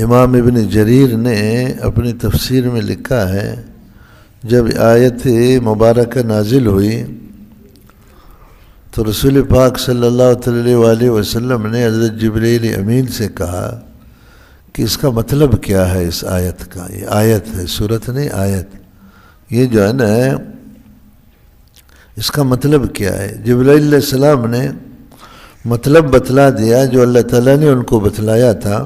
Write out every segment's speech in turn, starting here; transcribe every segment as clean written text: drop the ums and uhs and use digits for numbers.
امام ابن جریر نے اپنی تفسیر میں لکھا ہے جب آیت مبارکہ نازل ہوئی تو رسول پاک صلی اللہ علیہ وسلم نے حضرت جبرائیل امین سے کہا کہ اس کا مطلب کیا ہے اس آیت کا. یہ آیت ہے، سورت نہیں آیت. یہ جو ہے نا اس کا مطلب کیا ہے؟ جبرائیل علیہ السلام نے مطلب بتلا دیا جو اللہ تعالیٰ نے ان کو بتلایا تھا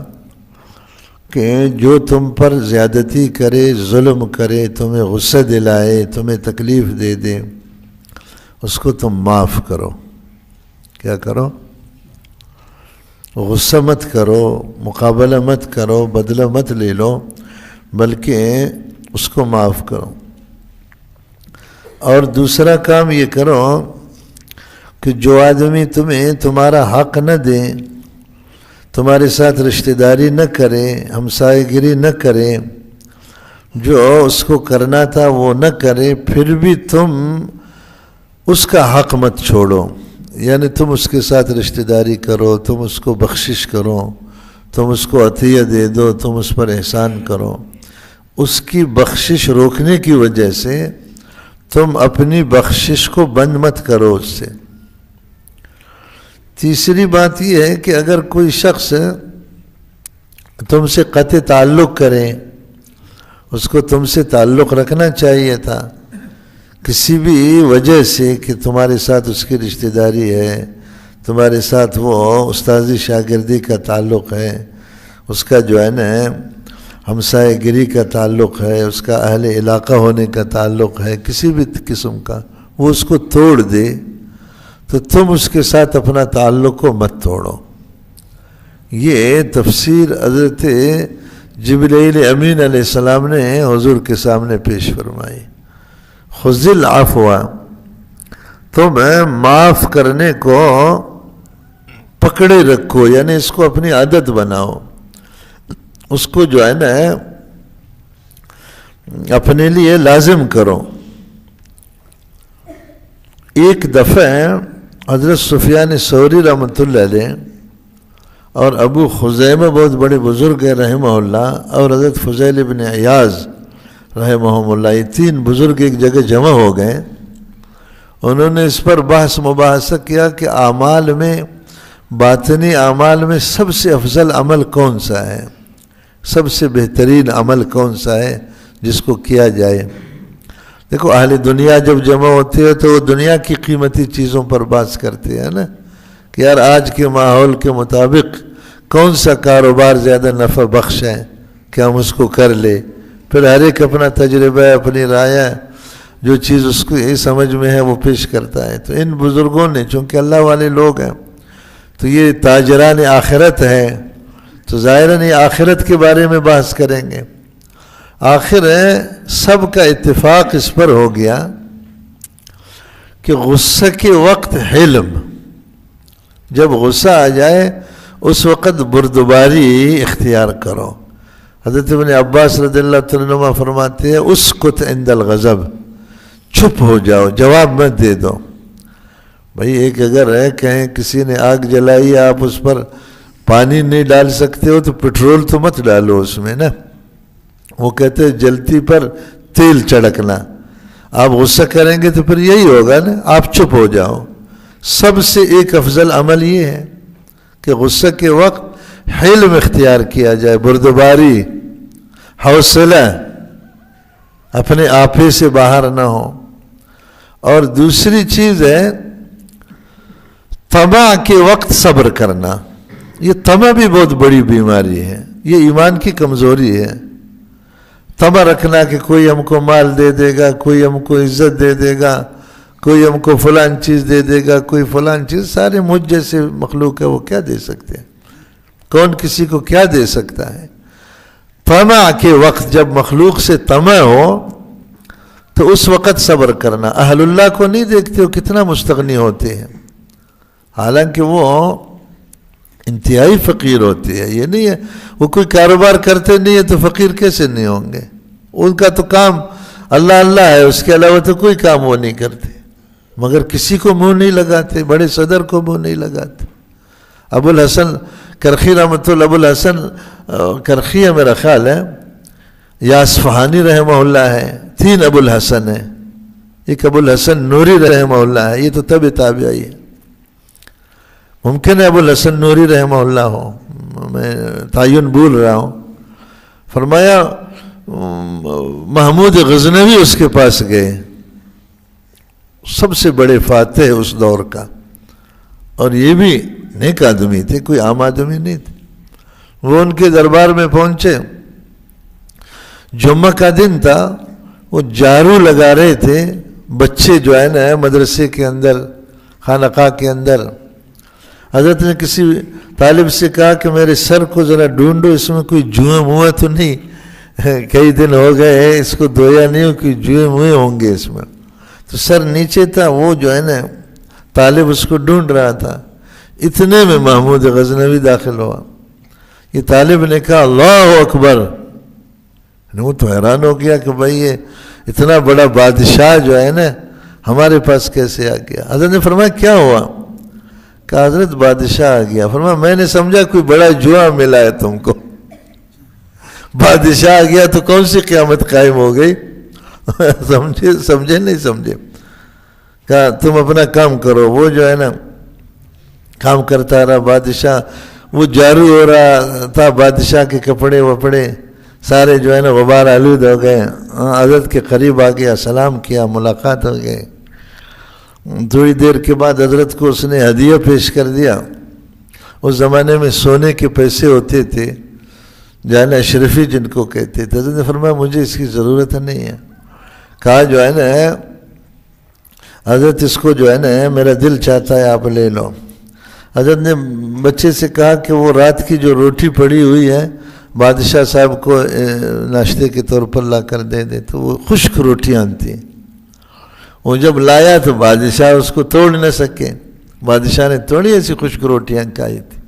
کہ جو تم پر زیادتی کرے، ظلم کرے، تمہیں غصہ دلائے، تمہیں تکلیف دے دے، اس کو تم معاف کرو. کیا کرو؟ غصہ مت کرو، مقابلہ مت کرو، بدلہ مت لے لو، بلکہ اس کو معاف کرو. اور دوسرا کام یہ کرو کہ جو آدمی تمہیں تمہارا حق نہ دے، تمہارے ساتھ رشتہ داری نہ کرے، ہمسائے گیری نہ کرے، جو اس کو کرنا تھا وہ نہ کرے، پھر بھی تم اس کا حق مت چھوڑو. یعنی تم اس کے ساتھ رشتہ داری کرو، تم اس کو بخشش کرو، تم اس کو عطیہ دے دو، تم اس پر احسان کرو. اس کی بخشش روکنے کی وجہ سے تم اپنی بخشش کو بند مت کرو اس سے. تیسری بات یہ ہے کہ اگر کوئی شخص تم سے قطع تعلق کرے، اس کو تم سے تعلق رکھنا چاہیے تھا کسی بھی وجہ سے، کہ تمہارے ساتھ اس کی رشتہ داری ہے، تمہارے ساتھ وہ استاذی شاگردی کا تعلق ہے، اس کا جو ہے نا ہمسائے گیری کا تعلق ہے، اس کا اہل علاقہ ہونے کا تعلق ہے، کسی بھی قسم کا، وہ اس کو توڑ دے تو تم اس کے ساتھ اپنا تعلق کو مت توڑو. یہ تفسیر حضرت جبرائیل امین علیہ السلام نے حضور کے سامنے پیش فرمائی. خذ العفو، تم معاف کرنے کو پکڑے رکھو، یعنی اس کو اپنی عادت بناؤ، اس کو جو ہے نا اپنے لیے لازم کرو. ایک دفعہ حضرت سفیان ثوری رحمۃ اللہ علیہ اور ابو خزیمہ بہت بڑے بزرگ ہیں رحمہ اللہ، اور حضرت فضیل بن عیاض رحمہم اللہ، یہ تین بزرگ ایک جگہ جمع ہو گئے. انہوں نے اس پر بحث مباحثہ کیا کہ اعمال میں، باطنی اعمال میں سب سے افضل عمل کون سا ہے، سب سے بہترین عمل کون سا ہے جس کو کیا جائے. دیکھو اہل دنیا جب جمع ہوتے ہیں تو وہ دنیا کی قیمتی چیزوں پر بات کرتے ہیں نا، کہ یار آج کے ماحول کے مطابق کون سا کاروبار زیادہ نفع بخش ہے کہ ہم اس کو کر لے. پھر ہر ایک اپنا تجربہ، اپنی رائے، جو چیز اس کو یہ سمجھ میں ہے وہ پیش کرتا ہے. تو ان بزرگوں نے چونکہ اللہ والے لوگ ہیں تو یہ تاجران آخرت ہے، تو ظاہراً یہ آخرت کے بارے میں بحث کریں گے. آخر سب کا اتفاق اس پر ہو گیا کہ غصہ کے وقت حلم، جب غصہ آ جائے اس وقت بردباری اختیار کرو. حضرت ابن عباس رضی اللہ عنہ فرماتے ہیں اسکت عند الغضب، چپ ہو جاؤ، جواب مت دے دو. بھائی ایک اگر ہے کہیں کسی نے آگ جلائی، آپ اس پر پانی نہیں ڈال سکتے ہو تو پٹرول تو مت ڈالو اس میں نا. وہ کہتے ہیں جلتی پر تیل چڑکنا. آپ غصہ کریں گے تو پھر یہی ہوگا نا، آپ چپ ہو جاؤ. سب سے ایک افضل عمل یہ ہے کہ غصہ کے وقت حلم اختیار کیا جائے، بردباری، حوصلہ، اپنے آپے سے باہر نہ ہو. اور دوسری چیز ہے طمع کے وقت صبر کرنا. یہ طمع بھی بہت بڑی بیماری ہے، یہ ایمان کی کمزوری ہے. طمع رکھنا کہ کوئی ہم کو مال دے دے گا، کوئی ہم کو عزت دے دے گا، کوئی ہم کو فلان چیز دے دے گا، کوئی فلان چیز. سارے مجھ جیسے مخلوق ہے وہ کیا دے سکتے ہیں؟ کون کسی کو کیا دے سکتا ہے؟ طمع کے وقت جب مخلوق سے طمع ہو تو اس وقت صبر کرنا. اہل اللہ کو نہیں دیکھتے ہو کتنا مستغنی ہوتے ہیں، حالانکہ وہ انتہائی فقیر ہوتے ہیں. یہ نہیں ہے وہ کوئی کاروبار کرتے نہیں ہے تو فقیر کیسے نہیں ہوں گے؟ ان کا تو کام اللہ اللہ ہے، اس کے علاوہ تو کوئی کام وہ نہیں کرتے، مگر کسی کو منہ نہیں لگاتے، بڑے صدر کو منہ نہیں لگاتے. ابو الحسن کرخی رحمۃ اللہ ابو الحسن کرخی ہے میرا خیال ہے، یا اصفہانی رحمہ اللہ ہے، 3 ابو الحسن ہیں، ایک ابو الحسن نوری رحمہ اللہ ہے، یہ تو طب تابعی ہے، ممکن ہے ابو الحسن نوری رحمہ اللہ ہو، میں تعین بھول رہا ہوں۔ فرمایا محمود غزنوی اس کے پاس گئے، سب سے بڑے فاتح اس دور کا، اور یہ بھی نیک آدمی تھے، کوئی عام آدمی نہیں تھے۔ وہ ان کے دربار میں پہنچے، جمعہ کا دن تھا، وہ جارو لگا رہے تھے بچے جو ہے نا مدرسے کے اندر، خانقاہ کے اندر۔ حضرت نے کسی طالب سے کہا کہ میرے سر کو ذرا ڈھونڈو، اس میں کوئی جوئیں موئیں تو نہیں، کئی دن ہو گئے ہیں اس کو دھویا نہیں ہو، کوئی جوئیں موئیں ہوں گے اس میں۔ تو سر نیچے تھا، وہ جو ہے نا طالب اس کو ڈھونڈ رہا تھا، اتنے میں محمود غزنوی داخل ہوا۔ یہ طالب نے کہا اللہ اکبر، وہ تو حیران ہو گیا کہ بھائی یہ اتنا بڑا بادشاہ جو ہے نا ہمارے پاس کیسے آ گیا۔ حضرت نے فرمایا کیا ہوا؟ کہا حضرت بادشاہ آ گیا۔ فرمایا میں نے سمجھا کوئی بڑا جوا ملا ہے تم کو، بادشاہ آ گیا تو کون سی قیامت قائم ہو گئی؟ سمجھے نہیں سمجھے؟ کہا تم اپنا کام کرو۔ وہ جو ہے نا کام کرتا رہا، بادشاہ وہ جارو ہو رہا تھا، بادشاہ کے کپڑے وپڑے سارے جو ہے نا غبار آلود ہو گئے۔ حضرت کے قریب آ گیا، سلام کیا، ملاقات ہو گئی۔ تھوڑی دیر کے بعد حضرت کو اس نے ہدیہ پیش کر دیا۔ اس زمانے میں سونے کے پیسے ہوتے تھے، جانا اشرفی جن کو کہتے تھے۔ حضرت نے فرمایا مجھے اس کی ضرورت نہیں ہے۔ کہا جو ہے نا حضرت اس کو جو ہے نا میرا دل چاہتا ہے آپ لے لو۔ حضرت نے بچے سے کہا کہ وہ رات کی جو روٹی پڑی ہوئی ہے بادشاہ صاحب کو ناشتے کے طور پر لا کر دے دے۔ تو وہ خشک روٹیاں تھیں، وہ جب لایا تو بادشاہ اس کو توڑ نہ سکے، بادشاہ نے تھوڑی ایسی خشک روٹیاں کھائی تھی،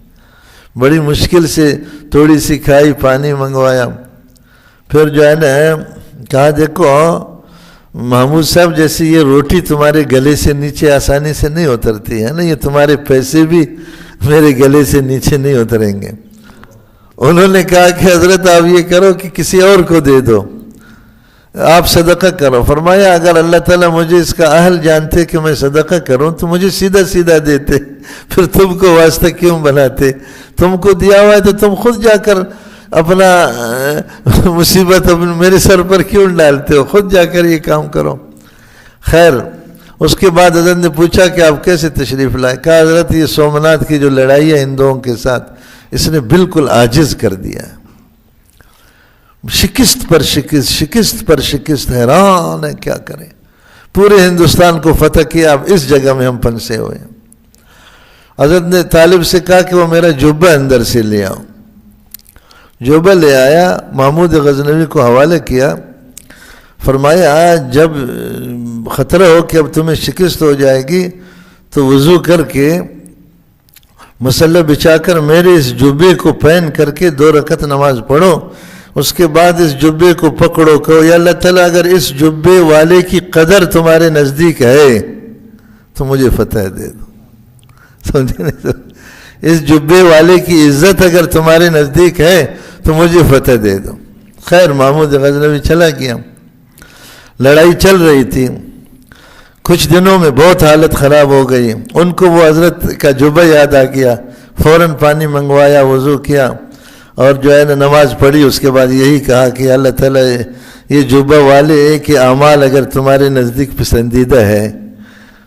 بڑی مشکل سے تھوڑی سی کھائی، پانی منگوایا۔ پھر جو ہے نا کہا دیکھو محمود صاحب جیسی یہ روٹی تمہارے گلے سے نیچے آسانی سے نہیں اترتی ہے نا، یہ تمہارے پیسے بھی میرے گلے سے نیچے نہیں اتریں گے۔ انہوں نے کہا کہ حضرت آپ یہ کرو کہ کسی اور کو دے دو، آپ صدقہ کرو۔ فرمایا اگر اللہ تعالیٰ مجھے اس کا اہل جانتے کہ میں صدقہ کروں تو مجھے سیدھا سیدھا دیتے، پھر تم کو واسطہ کیوں بناتے؟ تم کو دیا ہوا ہے تو تم خود جا کر اپنا مصیبت میرے سر پر کیوں ڈالتے ہو؟ خود جا کر یہ کام کرو۔ خیر اس کے بعد حضرت نے پوچھا کہ آپ کیسے تشریف لائے؟ کہا حضرت یہ سومناتھ کی جو لڑائی ہے ہندوؤں کے ساتھ اس نے بالکل عاجز کر دیا ہے، شکست پر شکست، شکست پر شکست، حیران ہے کیا کریں، پورے ہندوستان کو فتح کیا، اب اس جگہ میں ہم پھنسے ہوئے ہیں۔ حضرت نے طالب سے کہا کہ وہ میرا جبہ اندر سے لے آؤ۔ جبہ لے آیا، محمود غزنوی کو حوالے کیا۔ فرمایا جب خطرہ ہو کہ اب تمہیں شکست ہو جائے گی تو وضو کر کے مسلح بچھا کر میرے اس جبے کو پہن کر کے 2 رکعت نماز پڑھو، اس کے بعد اس جبے کو پکڑو، کہو یا اللہ تعالیٰ اگر اس جبے والے کی قدر تمہارے نزدیک ہے تو مجھے فتح دے دو۔ سمجھے نہیں؟ اس جبے والے کی عزت اگر تمہارے نزدیک ہے تو مجھے فتح دے دو۔ خیر محمود غزنوی چلا گیا، لڑائی چل رہی تھی، کچھ دنوں میں بہت حالت خراب ہو گئی، ان کو وہ حضرت کا جبہ یاد آ گیا، فوراً پانی منگوایا، وضو کیا اور جو ہے نا نماز پڑھی۔ اس کے بعد یہی کہا کہ اللہ تعالیٰ یہ جبہ والے کے اعمال اگر تمہارے نزدیک پسندیدہ ہے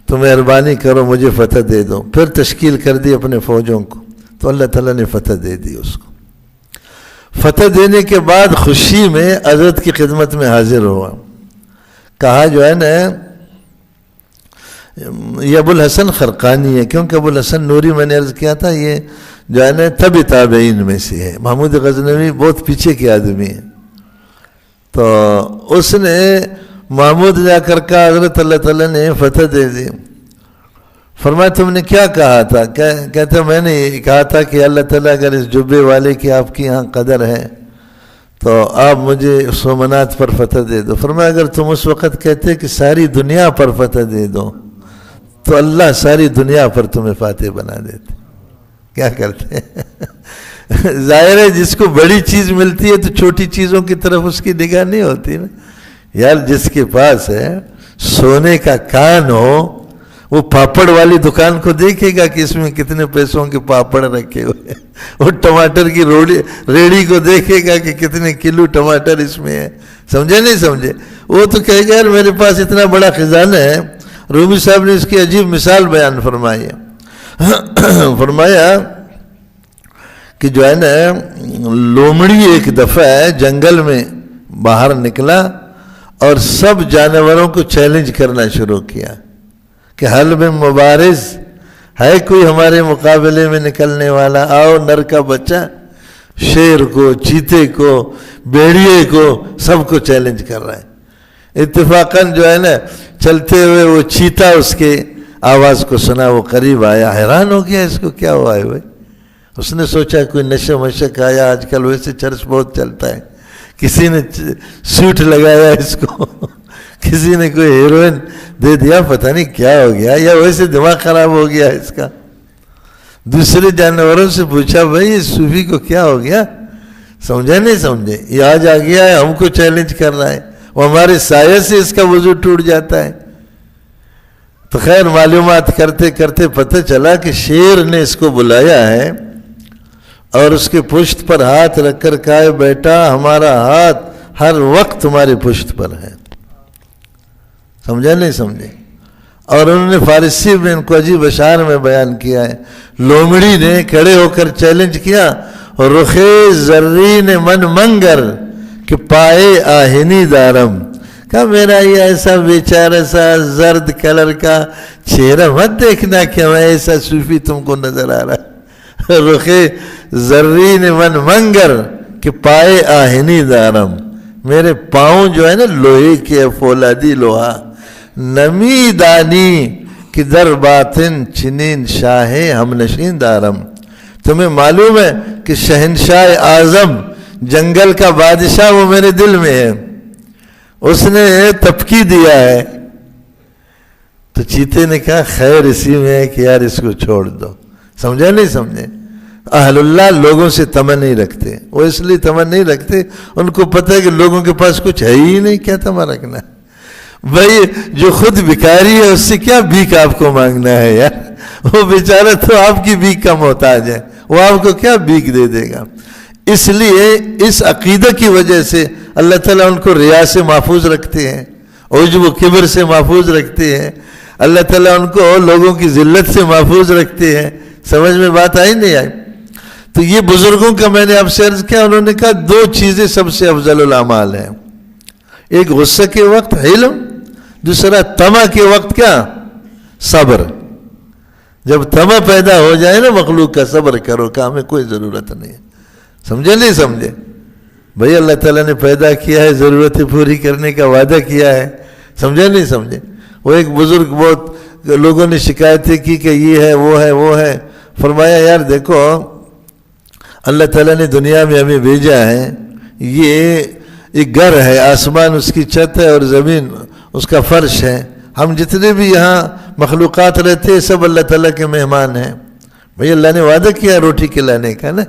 تو مہربانی کرو مجھے فتح دے دو۔ پھر تشکیل کر دی اپنے فوجوں کو، تو اللہ تعالیٰ نے فتح دے دی اس کو۔ فتح دینے کے بعد خوشی میں حضرت کی خدمت میں حاضر ہوا، کہا جو ہے نا یہ ابو الحسن خرقانی ہے، کیونکہ ابو الحسن نوری میں نے عرض کیا تھا یہ جو ہے نا تبع تابعین میں سے ہے، محمود غزنوی بہت پیچھے کے آدمی ہیں۔ تو اس نے محمود جا کر کہا حضرت اللہ تعالیٰ نے فتح دے دی۔ فرمایا تم نے کیا کہا تھا؟ کہتا میں نے کہا تھا کہ اللہ تعالیٰ اگر اس جبے والے کی آپ کی یہاں قدر ہے تو آپ مجھے سومناتھ پر فتح دے دو۔ فرمایا اگر تم اس وقت کہتے کہ ساری دنیا پر فتح دے دو تو اللہ ساری دنیا پر تمہیں فاتح بنا دیتے۔ کیا کرتے ہیں؟ ظاہر ہے جس کو بڑی چیز ملتی ہے تو چھوٹی چیزوں کی طرف اس کی نگاہ نہیں ہوتی نا. یار جس کے پاس ہے سونے کا کان ہو وہ پاپڑ والی دکان کو دیکھے گا کہ اس میں کتنے پیسوں کے پاپڑ رکھے ہوئے. وہ ٹماٹر کی ریڑھی کو دیکھے گا کہ کتنے کلو ٹماٹر اس میں ہے. سمجھے نہیں سمجھے؟ وہ تو کہے گا یار میرے پاس اتنا بڑا خزانہ ہے. رومی صاحب نے اس کی عجیب مثال بیان فرمائی ہے. فرمایا کہ جو ہے نا لومڑی ایک دفعہ جنگل میں باہر نکلا اور سب جانوروں کو چیلنج کرنا شروع کیا کہ حل میں مبارز ہے کوئی ہمارے مقابلے میں نکلنے والا. آؤ نر کا بچہ شیر کو، چیتے کو، بیڑیے کو، سب کو چیلنج کر رہا ہے. اتفاقاً جو ہے نا چلتے ہوئے وہ چیتا اس کے آواز کو سنا، وہ قریب آیا، حیران ہو گیا اس کو کیا ہوا ہے بھائی. اس نے سوچا کوئی نشہ مشق آیا، آج کل ویسے چرچ بہت چلتا ہے، کسی نے سوٹ لگایا اس کو، کسی نے کوئی ہیروئن دے دیا، پتہ نہیں کیا ہو گیا، یا ویسے دماغ خراب ہو گیا اس کا. دوسرے جانوروں سے پوچھا بھائی اس صوفی کو کیا ہو گیا؟ سمجھے نہیں سمجھے؟ یہ آج آ گیا ہے ہم کو چیلنج کر رہا ہے، وہ ہمارے سایہ سے اس کا وضو ٹوٹ جاتا ہے. تو خیر معلومات کرتے کرتے پتہ چلا کہ شیر نے اس کو بلایا ہے اور اس کے پشت پر ہاتھ رکھ کر کہا ہے بیٹا ہمارا ہاتھ ہر وقت تمہاری پشت پر ہے. سمجھا نہیں سمجھے؟ اور انہوں نے فارسی میں ان کو عجیب اشعار میں بیان کیا ہے. لومڑی نے کھڑے ہو کر چیلنج کیا، رخے زرین من منگر کہ پائے آہنی دارم. کہا میرا یہ ایسا بیچارہ سا زرد کلر کا چہرہ مت دیکھنا کہ میں ایسا صوفی تم کو نظر آ رہا ہے. رخے زرین من منگر کہ پائے آہنی دارم. میرے پاؤں جو ہے نا لوہے کے، فولادی لوہا. نمی دانی کہ در باطن چنین شاہ ہم نشین دارم. تمہیں معلوم ہے کہ شہنشاہ اعظم جنگل کا بادشاہ وہ میرے دل میں ہے، اس نے تپکی دیا ہے. تو چیتے نے کہا خیر اسی میں ہے کہ یار اس کو چھوڑ دو. سمجھا نہیں سمجھے؟ اہل اللہ لوگوں سے تمن نہیں رکھتے. وہ اس لیے تمن نہیں رکھتے، ان کو پتہ ہے کہ لوگوں کے پاس کچھ ہے ہی نہیں، کیا تمن رکھنا ہے بھائی. جو خود بھکاری ہے اس سے کیا بھیک آپ کو مانگنا ہے یار. وہ بیچارہ تو آپ کی بھیک کا محتاج ہے، وہ آپ کو کیا بھیک دے دے گا. اس لیے اس عقیدہ کی وجہ سے اللہ تعالیٰ ان کو ریا سے محفوظ رکھتے ہیں، عجب و کبر سے محفوظ رکھتے ہیں. اللہ تعالیٰ ان کو لوگوں کی ذلت سے محفوظ رکھتے ہیں. سمجھ میں بات آئی نہیں آئی؟ تو یہ بزرگوں کا میں نے آپ سے عرض کیا، انہوں نے کہا دو چیزیں سب سے افضل الاعمال ہیں. ایک غصہ کے وقت علم، دوسرا طمع کے وقت کیا؟ صبر. جب طمع پیدا ہو جائے نا مخلوق کا، صبر کرو کہ ہمیں کوئی ضرورت نہیں ہے. سمجھے نہیں سمجھے؟ بھئی اللہ تعالیٰ نے پیدا کیا ہے، ضرورتیں پوری کرنے کا وعدہ کیا ہے. سمجھے نہیں سمجھے؟ وہ ایک بزرگ بہت لوگوں نے شکایتیں کی کہ یہ ہے وہ ہے وہ ہے. فرمایا یار دیکھو اللہ تعالیٰ نے دنیا میں ہمیں بھیجا ہے، یہ ایک گھر ہے، آسمان اس کی چھت ہے اور زمین اس کا فرش ہے. ہم جتنے بھی یہاں مخلوقات رہتے ہیں سب اللہ تعالیٰ کے مہمان ہیں. بھئی اللہ نے وعدہ کیا روٹی کھلانے کا نا،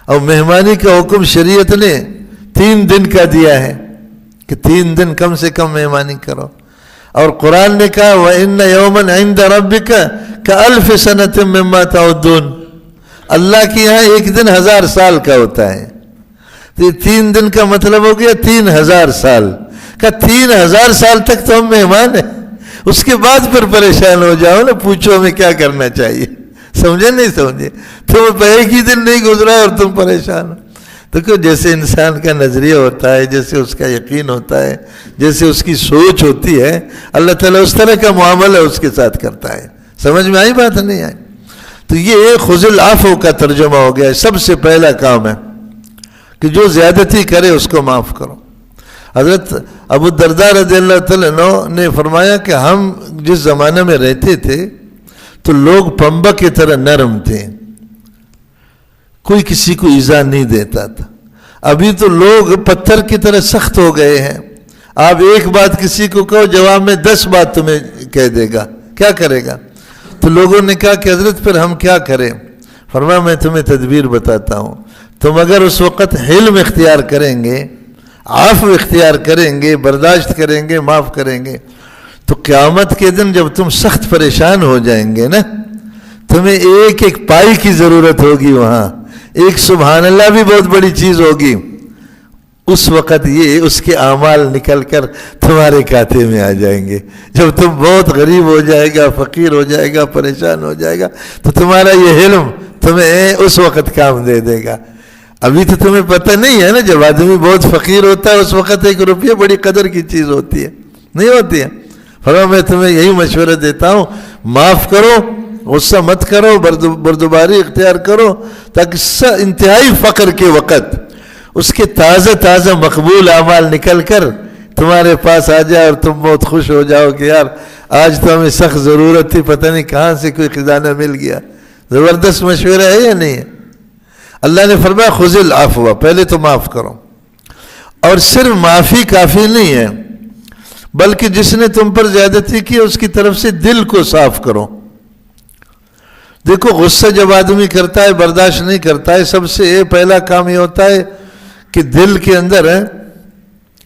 اور مہمانی کا حکم شریعت نے 3 دن کا دیا ہے کہ 3 دن کم سے کم مہمانی کرو. اور قرآن نے کہا وَإِنَّ يَوْمًا عِنْدَ رَبِّكَ كَأَلْفِ سَنَةٍ مِّمَّا تَعُدُّونَ. اللہ کے یہاں ایک دن 1000 سال کا ہوتا ہے. تو یہ 3 دن کا مطلب ہو گیا 3000 سال کا. 3000 سال تک تو ہم مہمان ہیں، اس کے بعد پھر پریشان ہو جاؤ نا، پوچھو ہمیں کیا کرنا چاہیے. سمجھے نہیں سمجھے؟ تم ایک ہی دن نہیں گزرا اور تم پریشان ہو. دیکھو جیسے انسان کا نظریہ ہوتا ہے، جیسے اس کا یقین ہوتا ہے، جیسے اس کی سوچ ہوتی ہے، اللہ تعالیٰ اس طرح کا معاملہ اس کے ساتھ کرتا ہے. سمجھ میں آئی بات نہیں آئی؟ تو یہ خذ العفو کا ترجمہ ہو گیا. سب سے پہلا کام ہے کہ جو زیادتی کرے اس کو معاف کرو. حضرت ابو الدرداء رضی اللہ تعالیٰ عنہ نے فرمایا کہ ہم جس زمانے میں رہتے تھے تو لوگ پنبہ کی طرح نرم تھے، کوئی کسی کو ایذا نہیں دیتا تھا. ابھی تو لوگ پتھر کی طرح سخت ہو گئے ہیں. آپ ایک بات کسی کو کہو جواب میں 10 بات تمہیں کہہ دے گا، کیا کرے گا؟ تو لوگوں نے کہا کہ حضرت پھر ہم کیا کریں؟ فرمایا میں تمہیں تدبیر بتاتا ہوں، تم اگر اس وقت حلم اختیار کریں گے، عفو اختیار کریں گے، برداشت کریں گے، معاف کریں گے، تو قیامت کے دن جب تم سخت پریشان ہو جائیں گے نا، تمہیں ایک ایک پائی کی ضرورت ہوگی، وہاں ایک سبحان اللہ بھی بہت بڑی چیز ہوگی، اس وقت یہ اس کے اعمال نکل کر تمہارے کھاتے میں آ جائیں گے۔ جب تم بہت غریب ہو جائے گا، فقیر ہو جائے گا، پریشان ہو جائے گا، تو تمہارا یہ علم تمہیں اس وقت کام دے دے گا۔ ابھی تو تمہیں پتہ نہیں ہے نا، جب آدمی بہت فقیر ہوتا ہے اس وقت 1 روپیہ بڑی قدر کی چیز ہوتی ہے، نہیں ہوتی ہے۔ فرمایا میں تمہیں یہی مشورہ دیتا ہوں، معاف کرو، غصہ مت کرو، بردباری اختیار کرو، تاکہ انتہائی فقر کے وقت اس کے تازہ تازہ مقبول اعمال نکل کر تمہارے پاس آ جائے اور تم بہت خوش ہو جاؤ کہ یار آج تو ہمیں سخت ضرورت تھی، پتہ نہیں کہاں سے کوئی خزانہ مل گیا۔ زبردست مشورہ ہے یا نہیں ہے؟ اللہ نے فرمایا خذ العفو، پہلے تو معاف کرو، اور صرف معافی کافی نہیں ہے، بلکہ جس نے تم پر زیادتی کی اس کی طرف سے دل کو صاف کرو۔ دیکھو غصہ جب آدمی کرتا ہے، برداشت نہیں کرتا ہے، سب سے پہلا کام یہ ہوتا ہے کہ دل کے اندر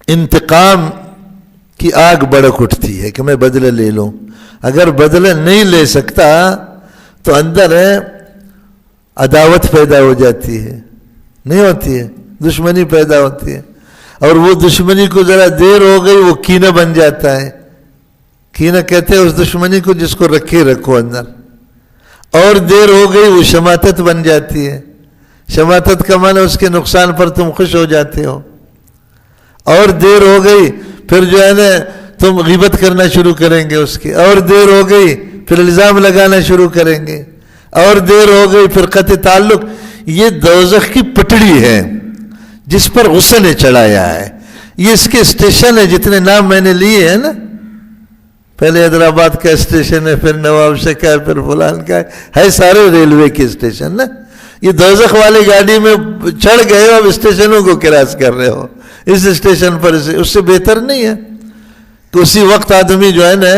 انتقام کی آگ بڑک اٹھتی ہے کہ میں بدلہ لے لوں۔ اگر بدلہ نہیں لے سکتا تو اندر عداوت پیدا ہو جاتی ہے، نہیں ہوتی ہے، دشمنی پیدا ہوتی ہے، اور وہ دشمنی کو ذرا دیر ہو گئی وہ کینہ بن جاتا ہے۔ کینہ کہتے ہیں اس دشمنی کو جس کو رکھے رکھو اندر، اور دیر ہو گئی وہ شماتت بن جاتی ہے۔ شماتت کا معنی اس کے نقصان پر تم خوش ہو جاتے ہو، اور دیر ہو گئی پھر جو ہے نا تم غیبت کرنا شروع کریں گے اس کی، اور دیر ہو گئی پھر الزام لگانا شروع کریں گے، اور دیر ہو گئی پھر قطع تعلق۔ یہ دوزخ کی پٹڑی ہے جس پر غصہ نے چڑھایا ہے، یہ اس کے اسٹیشن ہے، جتنے نام میں نے لیے ہیں نا، پہلے حیدرآباد کا اسٹیشن ہے، پھر نواب شاہ کا ہے، پھر فلان کا ہے سارے ریلوے کے اسٹیشن نا۔ یہ دوزخ والی گاڑی میں چڑھ گئے ہو، اب اسٹیشنوں کو کراس کر رہے ہو، اس اسٹیشن پر اس سے بہتر نہیں ہے کہ اسی وقت آدمی جو ہے نا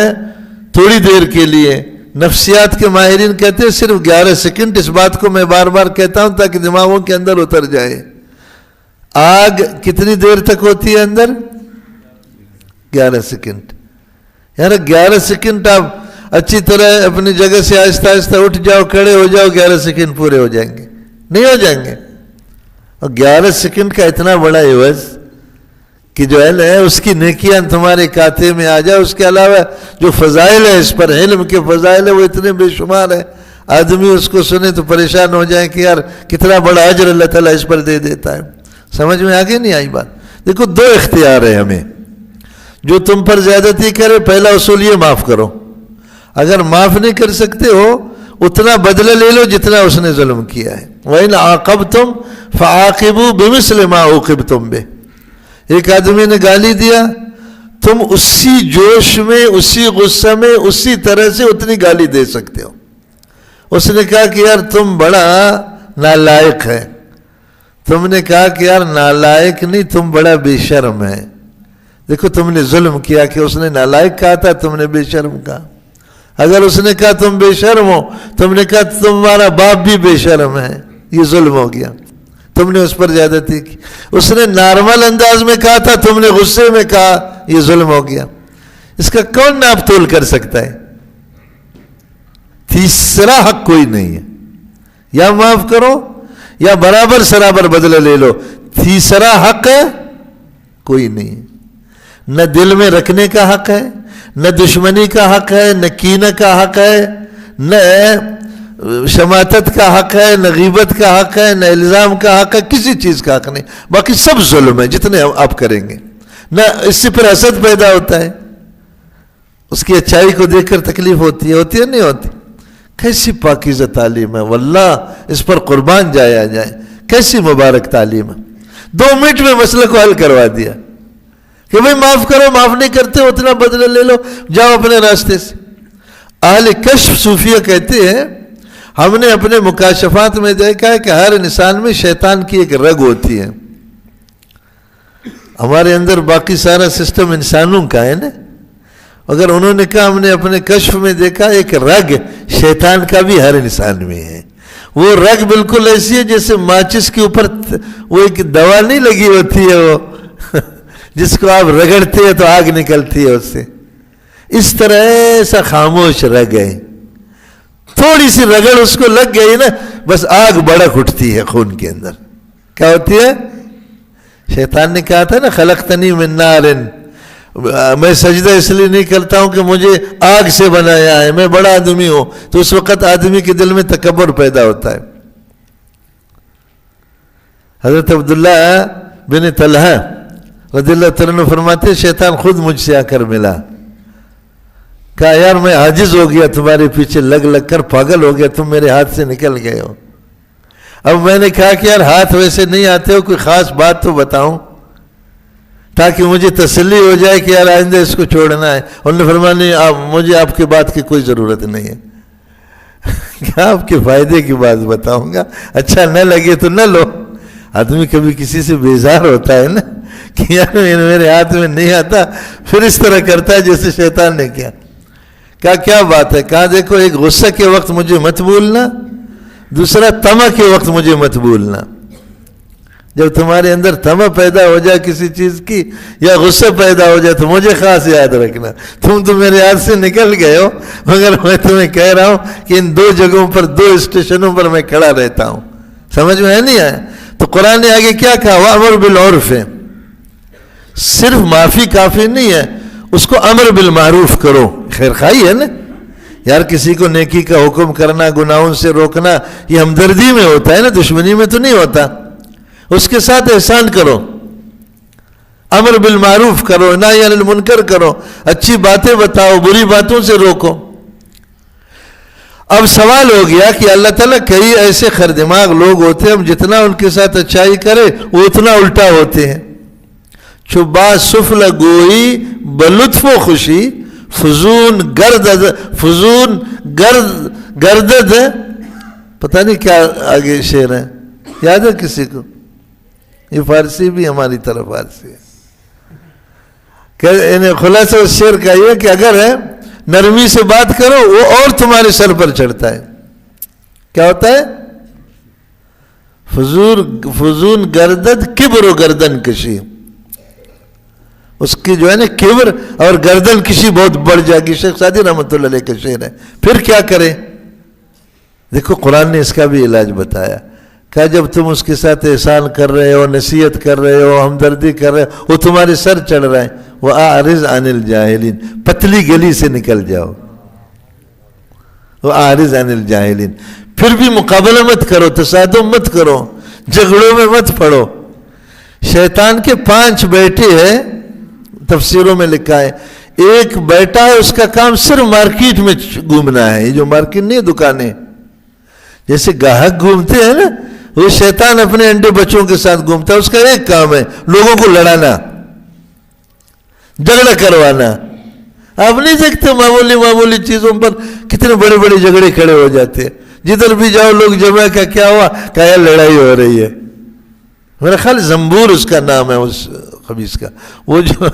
تھوڑی دیر کے لیے، نفسیات کے ماہرین کہتے ہیں صرف 11 سیکنڈ، اس بات کو میں بار بار کہتا ہوں تاکہ دماغوں کے اندر اتر جائے۔ آگ کتنی دیر تک ہوتی ہے اندر؟ 11 سیکنڈ۔ یار 11 سیکنڈ آپ اچھی طرح اپنی جگہ سے آہستہ آہستہ اٹھ جاؤ، کھڑے ہو جاؤ، 11 سیکنڈ پورے ہو جائیں گے؟ نہیں ہو جائیں گے۔ اور 11 سیکنڈ کا اتنا بڑا عوض کہ جو ہے اس کی نیکیاں تمہارے کھاتے میں آ جائے۔ اس کے علاوہ جو فضائل ہے اس پر، علم کے فضائل ہے، وہ اتنے بے شمار ہیں، آدمی اس کو سنے تو پریشان ہو جائیں کہ یار کتنا بڑا اجر اللہ تعالیٰ اس پر دے دیتا ہے۔ سمجھ میں آگے نہیں آئی بات؟ دیکھو 2 اختیار ہے ہمیں، جو تم پر زیادتی کرے پہلا اصول یہ معاف کرو، اگر معاف نہیں کر سکتے ہو اتنا بدلہ لے لو جتنا اس نے ظلم کیا ہے۔ وَإِنْ عَاقَبْتُمْ فَعَاقِبُوا بِمِثْلِ مَا عُوقِبْتُمْ بِهِ۔ ایک آدمی نے گالی دیا، تم اسی جوش میں، اسی غصہ میں، اسی طرح سے اتنی گالی دے سکتے ہو۔ اس نے کہا کہ یار تم بڑا نالائق ہے، تم نے کہا کہ یار نالائق نہیں، تم بڑا بے شرم ہے۔ دیکھو تم نے ظلم کیا کہ اس نے نالائق کہا تھا، تم نے بے شرم کہا۔ اگر اس نے کہا تم بے شرم ہو، تم نے کہا تمہارا باپ بھی بے شرم ہے، یہ ظلم ہو گیا، تم نے اس پر زیادتی کی۔ اس نے نارمل انداز میں کہا تھا، تم نے غصے میں کہا، یہ ظلم ہو گیا۔ اس کا کون ناپ تول کر سکتا ہے؟ تیسرا حق کوئی نہیں ہے، یا معاف کرو یا برابر سرابر بدلہ لے لو، تیسرا حق کوئی نہیں ہے۔ نہ دل میں رکھنے کا حق ہے، نہ دشمنی کا حق ہے، نہ کینہ کا حق ہے، نہ شماتت کا حق ہے، نہ غیبت کا حق ہے، نہ الزام کا حق ہے، کسی چیز کا حق نہیں۔ باقی سب ظلم ہے جتنے آپ کریں گے۔ نہ اس سے پھر حسد پیدا ہوتا ہے، اس کی اچھائی کو دیکھ کر تکلیف ہوتی ہے نہیں ہوتی؟ کیسی پاکیزہ تعلیم ہے، واللہ اس پر قربان جایا جائے، کیسی مبارک تعلیم ہے۔ 2 منٹ میں مسئلے کو حل کروا دیا کہ بھئی معاف کرو، معاف نہیں کرتے اتنا بدلہ لے لو، جاؤ اپنے راستے سے۔ اہل کشف صوفیہ کہتے ہیں ہم نے اپنے مکاشفات میں دیکھا ہے کہ ہر انسان میں شیطان کی ایک رگ ہوتی ہے۔ ہمارے اندر باقی سارا سسٹم انسانوں کا ہے نا، اگر انہوں نے کہا ہم نے اپنے کشف میں دیکھا ایک رگ شیطان کا بھی ہر انسان میں ہے۔ وہ رگ بالکل ایسی ہے جیسے ماچس کے اوپر وہ ایک دوا نہیں لگی ہوتی ہے وہ جس کو آپ رگڑتے ہیں تو آگ نکلتی ہے اس سے. اس طرح ایسا خاموش رگ ہے, تھوڑی سی رگڑ اس کو لگ گئی نا بس آگ بڑک اٹھتی ہے خون کے اندر. کیا ہوتی ہے؟ شیطان نے کہا تھا نا خلقتنی من نار, میں سجدہ اس لیے نہیں کرتا ہوں کہ مجھے آگ سے بنایا ہے, میں بڑا آدمی ہوں. تو اس وقت آدمی کے دل میں تکبر پیدا ہوتا ہے. حضرت عبداللہ بن طلحہ رضی اللہ تعالیٰ عنہ فرماتے شیطان خود مجھ سے آ کر ملا, کہا یار میں عاجز ہو گیا تمہارے پیچھے لگ لگ کر, پاگل ہو گیا, تم میرے ہاتھ سے نکل گئے ہو. اب میں نے کہا کہ یار ہاتھ ویسے نہیں آتے ہو, کوئی خاص بات تو بتاؤں تاکہ مجھے تسلی ہو جائے کہ یار آئندہ اس کو چھوڑنا ہے. انہوں نے فرمایا نہیں, مجھے آپ کی بات کی کوئی ضرورت نہیں ہے. کیا آپ کے فائدے کی بات بتاؤں گا, اچھا نہ لگے تو نہ لو. آدمی کبھی کسی سے بیزار ہوتا ہے نا کہ یار میرے ہاتھ میں نہیں آتا, پھر اس طرح کرتا ہے جیسے شیطان نے کیا. کیا بات ہے؟ کہا دیکھو, ایک غصہ کے وقت مجھے مت بھولنا, دوسرا طمع کے وقت مجھے مت بھولنا. جب تمہارے اندر طمع پیدا ہو جائے کسی چیز کی یا غصہ پیدا ہو جائے تو مجھے خاص یاد رکھنا. تم تو میرے ہاتھ سے نکل گئے ہو, مگر میں تمہیں کہہ رہا ہوں کہ ان 2 جگہوں پر 2 اسٹیشنوں پر میں کھڑا رہتا ہوں. سمجھ میں نہیں آیا؟ تو قرآن نے آگے کیا کہا؟ وَأَمْرُ بِالْعُرْفِ, صرف معافی کافی نہیں ہے, اس کو امر بالمعروف کرو. خیر خواہی ہے نا یار, کسی کو نیکی کا حکم کرنا, گناہوں سے روکنا, یہ ہمدردی میں ہوتا ہے نا, دشمنی میں تو نہیں ہوتا. اس کے ساتھ احسان کرو, امر بالمعروف کرو, نہی عن المنکر کرو, اچھی باتیں بتاؤ, بری باتوں سے روکو. اب سوال ہو گیا کہ اللہ تعالیٰ کئی ایسے خردماغ لوگ ہوتے ہیں, ہم جتنا ان کے ساتھ اچھائی کرے وہ اتنا الٹا ہوتے ہیں. چوبا سفل گوئی بلطف و خوشی, فضون گردد پتہ نہیں کیا آگے شعر ہے, یاد ہے کسی کو؟ یہ فارسی بھی ہماری طرف فارسی ہے. خلاصہ اس شعر کا یہ کہ اگر ہے نرمی سے بات کرو وہ اور تمہارے سر پر چڑھتا ہے. کیا ہوتا ہے؟ فضون گردد کبر و گردن کشی, اس کی جو ہے نا کبر اور گردن کشی بہت بڑھ جائے گی. شیخ سعدی رحمۃ اللہ علیہ کا شعر ہے. پھر کیا کرے؟ دیکھو قرآن نے اس کا بھی علاج بتایا. کہا جب تم اس کے ساتھ احسان کر رہے ہو, نصیحت کر رہے ہو, ہمدردی کر رہے ہو, وہ تمہارے سر چڑھ رہا ہے, وَأَعْرِضْ عَنِ الْجَاهِلِينَ, پتلی گلی سے نکل جاؤ. وَأَعْرِضْ عَنِ الْجَاهِلِينَ, پھر بھی مقابلہ مت کرو, تصادم مت کرو, جھگڑوں میں مت پڑو. شیطان کے 5 بیٹے ہیں, تفسیروں میں لکھا ہے. ایک بیٹا ہے اس کا کام صرف مارکیٹ میں گھومنا ہے. یہ جو مارکیٹ نہیں, دکانیں جیسے گاہک گھومتے ہیں نا, وہ شیطان اپنے انڈے بچوں کے ساتھ گھومتا ہے. اس کا ایک کام ہے لوگوں کو لڑانا, جھگڑا کروانا. آپ نہیں دیکھتے معمولی چیزوں پر کتنے بڑے بڑے جھگڑے کھڑے ہو جاتے ہیں. جدھر بھی جاؤ لوگ جمع کا کیا ہوا, کہا لڑائی ہو رہی ہے. میرا خیال زنبور اس کا نام ہے اس خبیث کا. وہ جو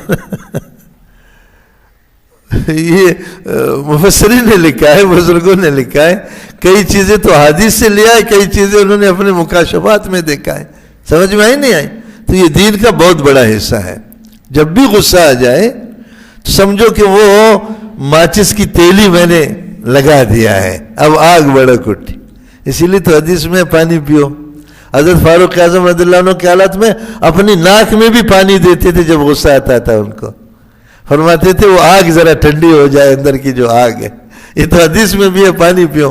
یہ مفسرین نے لکھا ہے, بزرگوں نے لکھا ہے, کئی چیزیں تو حدیث سے لیا ہے, کئی چیزیں انہوں نے اپنے مکاشفات میں دیکھا ہے. سمجھ میں آئی نہیں آئی؟ تو یہ دین کا بہت بڑا حصہ ہے. جب بھی غصہ آ جائے تو سمجھو کہ وہ ماچس کی تیلی میں نے لگا دیا ہے, اب آگ بڑک اٹھی. اسی لیے تو حدیث میں پانی پیو. حضرت فاروق اعظم رضی اللہ عنہ کے حالات میں اپنی ناک میں بھی پانی دیتے تھے جب غصہ آتا تھا ان کو. فرماتے تھے وہ آگ ذرا ٹھنڈی ہو جائے, اندر کی جو آگ ہے. یہ تو حدیث میں بھی ہے, پانی پیو.